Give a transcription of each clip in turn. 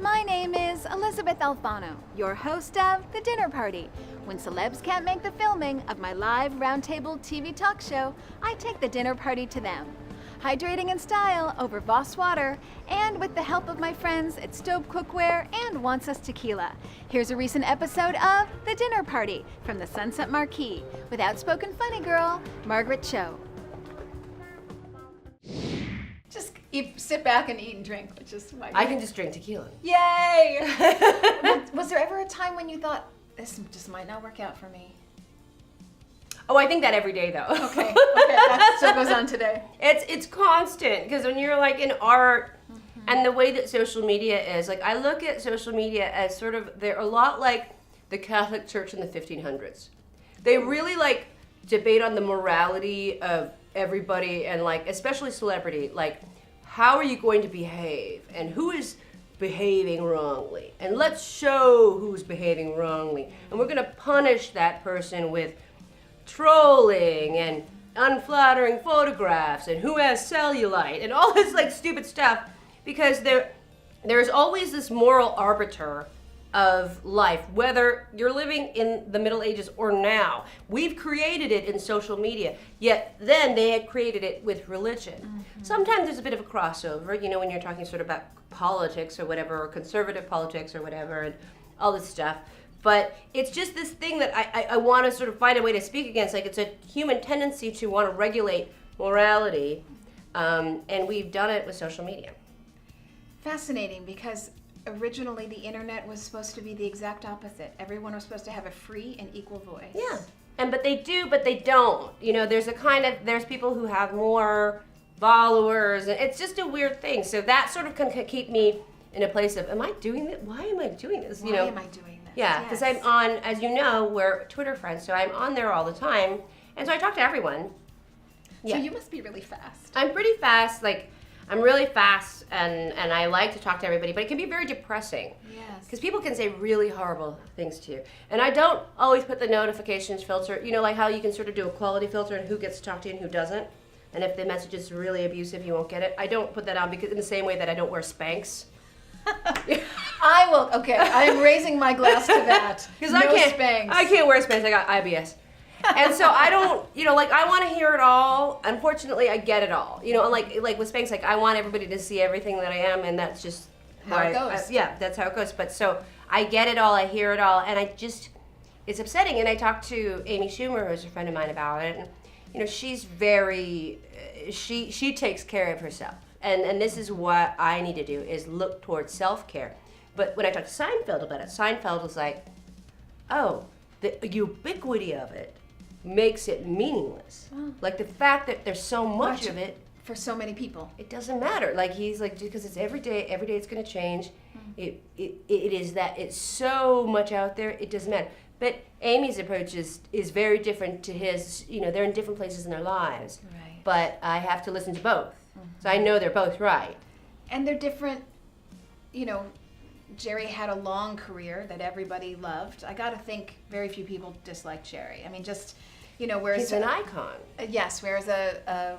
My name is Elysabeth Alfano, your host of The Dinner Party. When celebs can't make the filming of my live roundtable TV talk show, I take the dinner party to them. Hydrating in style over Voss water, and with the help of my friends at Stove Cookware and Wants Us Tequila. Here's a recent episode of The Dinner Party from the Sunset Marquee with outspoken funny girl, Margaret Cho. Just sit back and eat and drink, which is my I can just drink tequila. Yay! Was there ever a time when you thought, this just might not work out for me? Oh, I think that every day though. Okay, that still goes on today. It's constant, because when you're like in art, and the way that social media is, like I look at social media as sort of, they're a lot like the Catholic Church in the 1500s. They really like debate on the morality of everybody, and like especially celebrity, like how are you going to behave and who is behaving wrongly, and let's show who's behaving wrongly, and we're going to punish that person with trolling and unflattering photographs and who has cellulite and all this like stupid stuff, because there's always this moral arbiter of life, whether you're living in the Middle Ages or now. We've created it in social media, yet then they had created it with religion. Sometimes there's a bit of a crossover, you know, when you're talking sort of about politics or whatever, or conservative politics or whatever, and all this stuff. But it's just this thing that I want to sort of find a way to speak against. Like, it's a human tendency to want to regulate morality, and we've done it with social media. Fascinating, because originally the internet was supposed to be the exact opposite. Everyone was supposed to have a free and equal voice. Yeah, but they do, but they don't. You know, there's people who have more followers, and it's just a weird thing. So that sort of can keep me in a place of, am I doing this? Why am I doing this? Why am I doing this? Yeah, because I'm on, as you know, we're Twitter friends, so I'm on there all the time, and so I talk to everyone. Yeah. So you must be really fast. I'm pretty fast, like, I'm really fast, and I like to talk to everybody, but it can be very depressing. Yes. Because people can say really horrible things to you. And I don't always put the notifications filter, you know, like how you can sort of do a quality filter and who gets to talk to you and who doesn't. And if the message is really abusive, you won't get it. I don't put that on, because in the same way that I don't wear Spanx. I will. Okay, I'm raising my glass to that. Because no Spanx. I can't wear Spanx. I got IBS, and so I don't. You know, like I want to hear it all. Unfortunately, I get it all. You know, and like with Spanx, like I want everybody to see everything that I am, and that's just how it goes. Yeah, that's how it goes. But so I get it all. I hear it all, and it's upsetting. And I talked to Amy Schumer, who's a friend of mine, about it, and you know, she's very. She takes care of herself. And this is what I need to do, is look towards self-care. But when I talked to Seinfeld about it, Seinfeld was like, oh, the ubiquity of it makes it meaningless. Oh. Like the fact that there's so much of it. For so many people. It doesn't matter. Like he's like, because it's every day it's going to change. It is that it's so much out there, it doesn't matter. But Amy's approach is very different to his. You know, they're in different places in their lives. Right. But I have to listen to both. So I know they're both right. And they're different, you know, Jerry had a long career that everybody loved. I got to think very few people dislike Jerry. I mean, just, you know, whereas... He's an icon. Yes, whereas a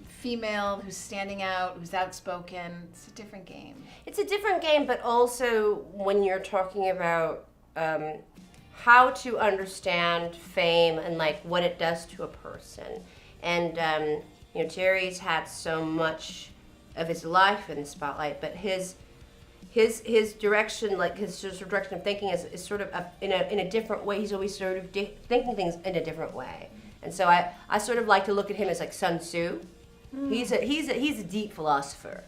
female who's standing out, who's outspoken, it's a different game. It's a different game, but also when you're talking about how to understand fame and like what it does to a person. And... you know, Jerry's had so much of his life in the spotlight, but his direction, like his sort of direction of thinking, is sort of in a different way. He's always sort of thinking things in a different way, and so I sort of like to look at him as like Sun Tzu. He's a deep philosopher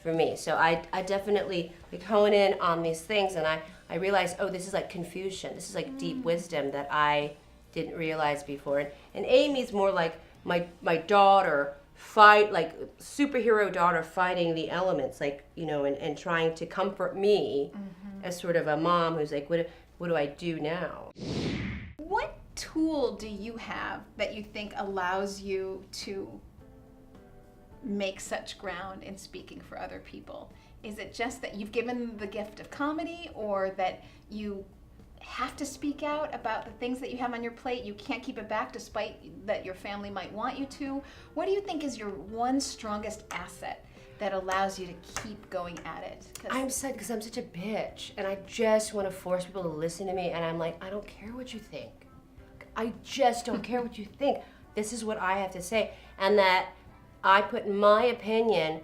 for me. So I definitely like hone in on these things, and I realize, oh, this is like Confucian. This is like deep wisdom that I didn't realize before. And Amy's more like my daughter superhero daughter fighting the elements, like, you know, and trying to comfort me as sort of a mom who's like, what do I do now? What tool do you have that you think allows you to make such ground in speaking for other people? Is it just that you've given the gift of comedy, or that you have to speak out about the things that you have on your plate? You can't keep it back despite that your family might want you to. What do you think is your one strongest asset that allows you to keep going at it? I'm sad because I'm such a bitch, and I just want to force people to listen to me, and I'm like, I don't care what you think. I just don't care what you think. This is what I have to say, and that I put my opinion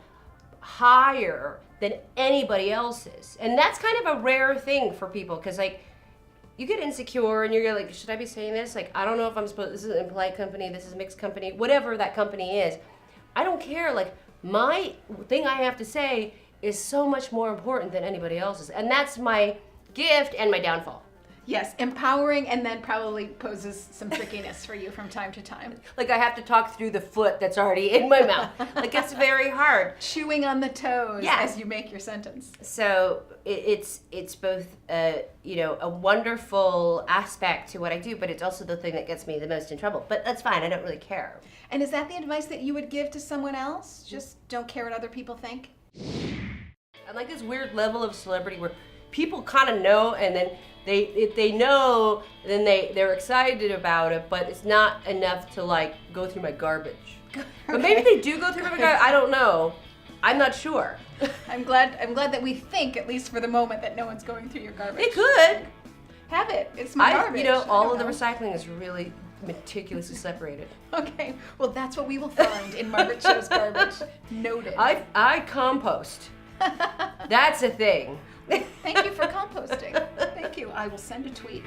higher than anybody else's. And that's kind of a rare thing for people, because like, you get insecure and you're like, should I be saying this? Like, I don't know if I'm supposed, this is an impolite company, this is a mixed company, whatever that company is. I don't care. Like, my thing I have to say is so much more important than anybody else's. And that's my gift and my downfall. Yes, empowering, and then probably poses some trickiness for you from time to time. Like, I have to talk through the foot that's already in my mouth. Like, it's very hard. Chewing on the toes Yeah. as you make your sentence. So it's both a wonderful aspect to what I do, but it's also the thing that gets me the most in trouble. But that's fine. I don't really care. And is that the advice that you would give to someone else? Just don't care what other people think? I'm like this weird level of celebrity where people kind of know, and then if they know, then they're excited about it, but it's not enough to like go through my garbage. Okay. But maybe they do go through my garbage. I don't know. I'm not sure. I'm glad that we think, at least for the moment, that no one's going through your garbage. They could. Have it. It's my garbage. All of the recycling is really meticulously separated. Okay. Well, that's what we will find in Margaret Cho's garbage. Noted. I compost. That's a thing. Thank you for composting. Thank you. I will send a tweet.